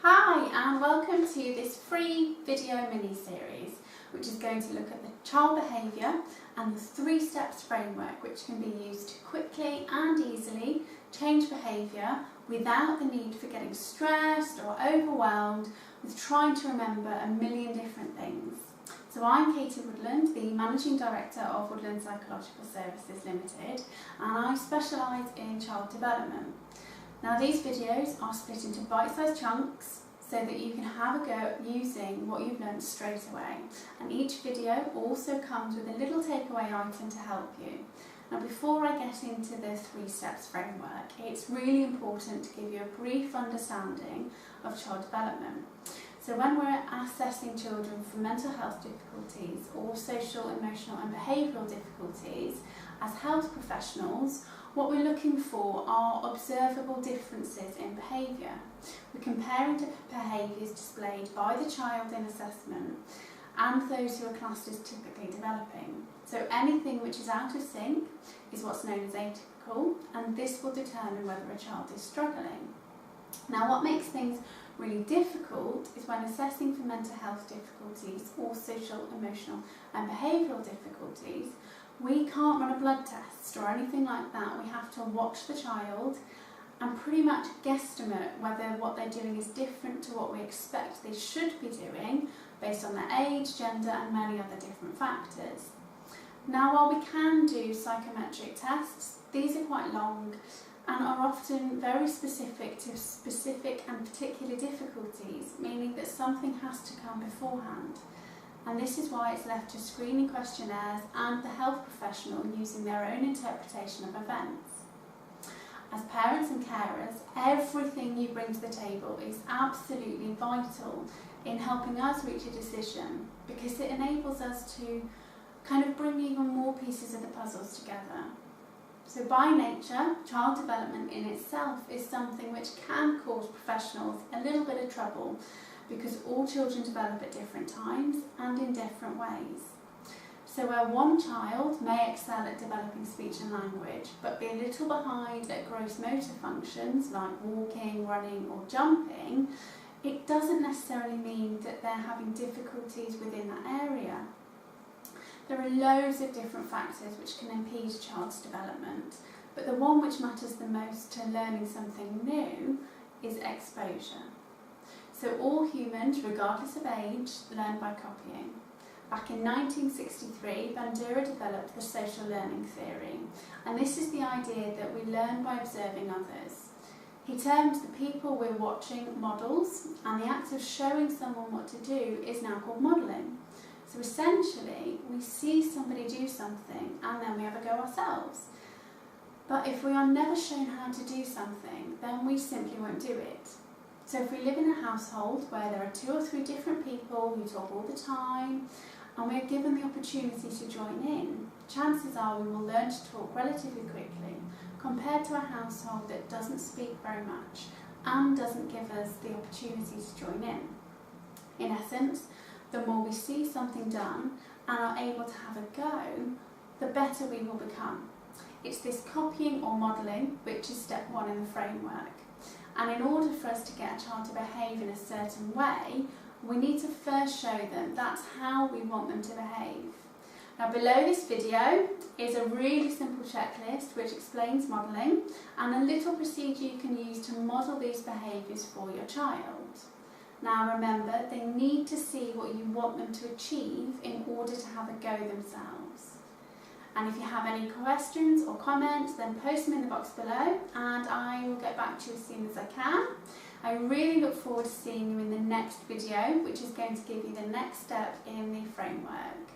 Hi and welcome to this free video mini-series which is going to look at the child behaviour and the 3 steps framework which can be used to quickly and easily change behaviour without the need for getting stressed or overwhelmed with trying to remember a million different things. So I'm Woodland, the Managing Director of Woodland Psychological Services Limited, and I specialise in child development. Now these videos are split into bite-sized chunks so that you can have a go at using what you've learned straight away, and each video also comes with a little takeaway item to help you. Now before I get into the 3 steps framework, it's really important to give you a brief understanding of child development. So when we're assessing children for mental health difficulties or social, emotional and behavioural difficulties, as health professionals, what we're looking for are observable differences in behaviour. We're comparing the behaviours displayed by the child in assessment and those who are classed as typically developing. So anything which is out of sync is what's known as atypical, and this will determine whether a child is struggling. Now what makes things really difficult is when assessing for mental health difficulties or social, emotional and behavioural difficulties, we can't run a blood test or anything like that. We have to watch the child and pretty much guesstimate whether what they're doing is different to what we expect they should be doing based on their age, gender and many other different factors. Now while we can do psychometric tests, these are quite long and are often very specific to specific and particular difficulties, meaning that something has to come beforehand. And this is why it's left to screening questionnaires and the health professional using their own interpretation of events. As parents and carers, everything you bring to the table is absolutely vital in helping us reach a decision, because it enables us to kind of bring even more pieces of the puzzles together. So by nature, child development in itself is something which can cause professionals a little bit of trouble, because all children develop at different times and in different ways. So where one child may excel at developing speech and language but be a little behind at gross motor functions like walking, running or jumping, it doesn't necessarily mean that they're having difficulties within that area. There are loads of different factors which can impede a child's development, but the one which matters the most to learning something new is exposure. So all humans, regardless of age, learn by copying. Back in 1963, Bandura developed the social learning theory, and this is the idea that we learn by observing others. He termed the people we're watching models, and the act of showing someone what to do is now called modelling. So essentially, we see somebody do something and then we have a go ourselves. But if we are never shown how to do something, then we simply won't do it. So if we live in a household where there are 2 or 3 different people who talk all the time, and we're given the opportunity to join in, chances are we will learn to talk relatively quickly compared to a household that doesn't speak very much and doesn't give us the opportunity to join in. In essence, the more we see something done and are able to have a go, the better we will become. It's this copying or modelling which is step 1 in the framework. And in order for us to get a child to behave in a certain way, we need to first show them that's how we want them to behave. Now below this video is a really simple checklist which explains modelling and a little procedure you can use to model these behaviours for your child. Now remember, they need to see what you want them to achieve in order to have a go themselves. And if you have any questions or comments, then post them in the box below and I will get back to you as soon as I can. I really look forward to seeing you in the next video, which is going to give you the next step in the framework.